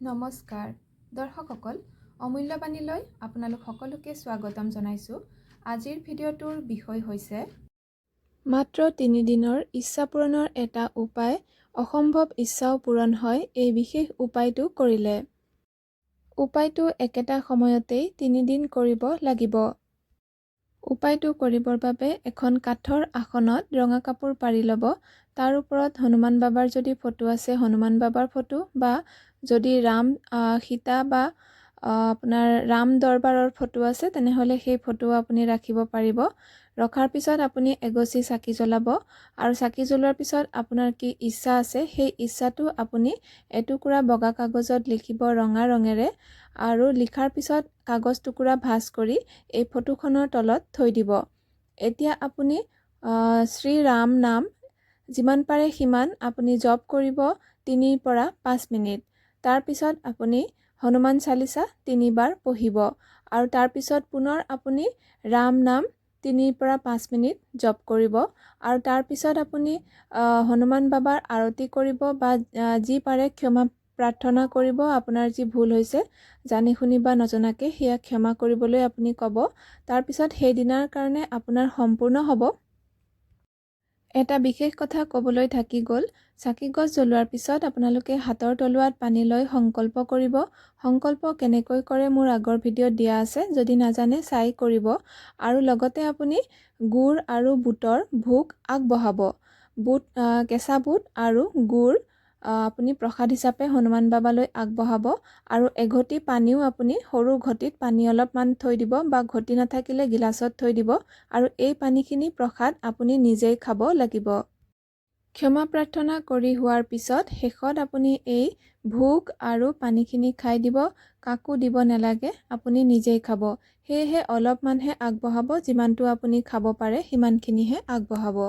নমস্কাৰ দৰ্শকসকল অমূল্যবাণীলৈ আপোনালোক সকলোকে স্বাগতম জনাইছোঁ। আজিৰ ভিডিঅ'টোৰ বিষয় হৈছে মাত্ৰ 3 দিনৰ ইচ্ছা পূৰণৰ এটা উপায়। অসম্ভৱ ইচ্ছাও পূৰণ হয় এই বিশেষ উপায়টো কৰিলে। উপায়টো একেটা সময়তেই 3 দিন কৰিব লাগিব। উপায়টো কৰিবৰ বাবে এখন কাঠৰ আসনত ৰঙা কাপোৰ পাৰি ল'ব। তাৰ ওপৰত হনুমান বাবাৰ যদি ফটো আছে হনুমান বাবাৰ ফটো, বা যদি ৰাম সীতা বা আপোনাৰ ৰাম দৰবাৰৰ ফটো আছে তেনেহ'লে সেই ফটো আপুনি ৰাখিব পাৰিব। ৰখাৰ পিছত আপুনি এগছি চাকি জ্বলাব আৰু চাকি জ্বলোৱাৰ পিছত আপোনাৰ কি ইচ্ছা আছে সেই ইচ্ছাটো আপুনি এটুকুৰা বগা কাগজত লিখিব ৰঙা ৰঙেৰে, আৰু লিখাৰ পিছত কাগজ টুকুৰা ভাঁজ কৰি এই ফটোখনৰ তলত থৈ দিব। এতিয়া আপুনি শ্ৰী ৰাম নাম যিমান পাৰে সিমান আপুনি জপ কৰিব 3 পৰা 5 মিনিট। তাৰপিছত আপুনি হনুমান চালিচা 3 বাৰ পঢ়িব আৰু তাৰপিছত পুনৰ আপুনি ৰাম নাম 3 পৰা 5 মিনিট জপ কৰিব আৰু তাৰপিছত আপুনি হনুমান বাবাৰ আৰতি কৰিব বা যি পাৰে ক্ষমা প্ৰাৰ্থনা কৰিব। আপোনাৰ যি ভুল হৈছে জানি শুনি বা নজনাকৈ সেয়া ক্ষমা কৰিবলৈ আপুনি ক'ব। তাৰপিছত সেইদিনাৰ কাৰণে আপোনাৰ সম্পূৰ্ণ হ'ব। এটা বিশেষ কথা ক'বলৈ থাকি গ'ল, চাকি গছ জ্বলোৱাৰ পিছত আপোনালোকে হাতৰ তলুৱাত পানী লৈ সংকল্প কৰিব। সংকল্প কেনেকৈ কৰে মোৰ আগৰ ভিডিঅ'ত দিয়া আছে, যদি নাজানে চাই কৰিব। আৰু লগতে আপুনি গুড় আৰু বুটৰ ভোগ আগবঢ়াব। কেঁচা বুট আৰু গুড় আপুনি প্ৰসাদ হিচাপে হনুমান বাবালৈ আগবঢ়াব আৰু এঘটি পানীও আপুনি সৰু ঘটিত পানী অলপমান থৈ দিব বা ঘটি নাথাকিলে গিলাচত থৈ দিব আৰু এই পানীখিনি প্ৰসাদ আপুনি নিজেই খাব লাগিব। ক্ষমা প্ৰাৰ্থনা কৰি হোৱাৰ পিছত শেষত আপুনি এই ভোগ আৰু পানীখিনি খাই দিব। কাকো দিব নালাগে, আপুনি নিজেই খাব। সেয়েহে অলপমানহে আগবঢ়াব, যিমানটো আপুনি খাব পাৰে সিমানখিনিহে আগবঢ়াব।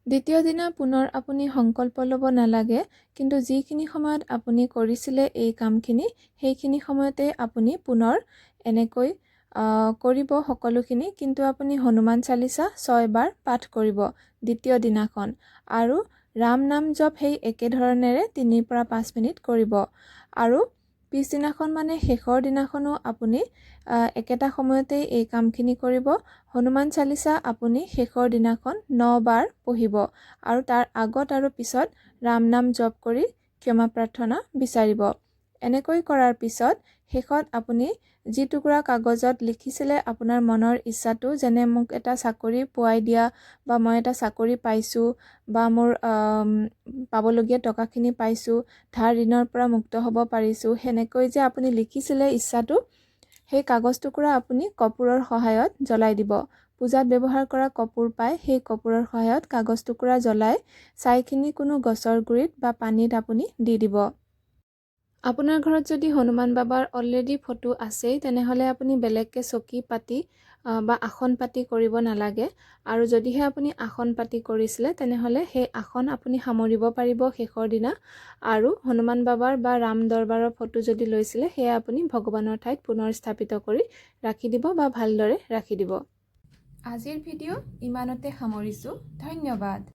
দ্বিতীয় দিনা পুনৰ আপুনি সংকল্প ল'ব নালাগে, কিন্তু যিখিনি সময়ত আপুনি কৰিছিলে এই কামখিনি সেইখিনি সময়তে আপুনি পুনৰ এনেকৈ কৰিব সকলোখিনি, কিন্তু আপুনি হনুমান চালিচা 6 বাৰ পাঠ কৰিব দ্বিতীয় দিনাখন আৰু ৰাম নাম জপ সেই একেধৰণেৰে 3 পৰা 5 মিনিট কৰিব। আৰু পিছদিনাখন মানে শেষৰ দিনাখনো আপুনি একেটা সময়তেই এই কামখিনি কৰিব। হনুমান চালিচা আপুনি শেষৰ দিনাখন 9 বাৰ পঢ়িব আৰু তাৰ আগত আৰু পিছত ৰাম নাম জপ কৰি ক্ষমা প্ৰাৰ্থনা বিচাৰিব। এনেকৈ কৰাৰ পিছত শেষত আপুনি যি টুকুৰা কাগজত লিখিছিলে আপোনাৰ মনৰ ইচ্ছাটো, যেনে মোক এটা চাকৰি পোৱাই দিয়া বা মই এটা চাকৰি পাইছোঁ বা মোৰ পাবলগীয়া টকাখিনি পাইছোঁ, ধাৰ ঋণৰ পৰা মুক্ত হ'ব পাৰিছোঁ, সেনেকৈ যে আপুনি লিখিছিলে ইচ্ছাটো, সেই কাগজ টুকুৰা আপুনি কৰ্পূৰৰ সহায়ত জ্বলাই দিব। পূজাত ব্যৱহাৰ কৰা কৰ্পূৰ পায়, সেই কৰ্পূৰৰ সহায়ত কাগজ টুকুৰা জ্বলাই ছাইখিনি কোনো গছৰ গুৰিত বা পানীত আপুনি দি দিব। আপোনাৰ ঘৰত যদি হনুমান বাবাৰ অলৰেডি ফটো আছেই তেনেহ'লে আপুনি বেলেগকৈ চকী পাতি বা আসন পাতি কৰিব নালাগে। আৰু যদিহে আপুনি আসন পাতি কৰিছিলে তেনেহ'লে সেই আসন আপুনি সামৰিব পাৰিব শেষৰ দিনা। আৰু হনুমান বাবাৰ বা ৰাম দৰবাৰৰ ফটো যদি লৈছিলে সেয়া আপুনি ভগৱানৰ ঠাইত পুনৰ স্থাপিত কৰি ৰাখি দিব বা ভালদৰে ৰাখি দিব। আজিৰ ভিডিঅ' ইমানতে সামৰিছোঁ। ধন্যবাদ।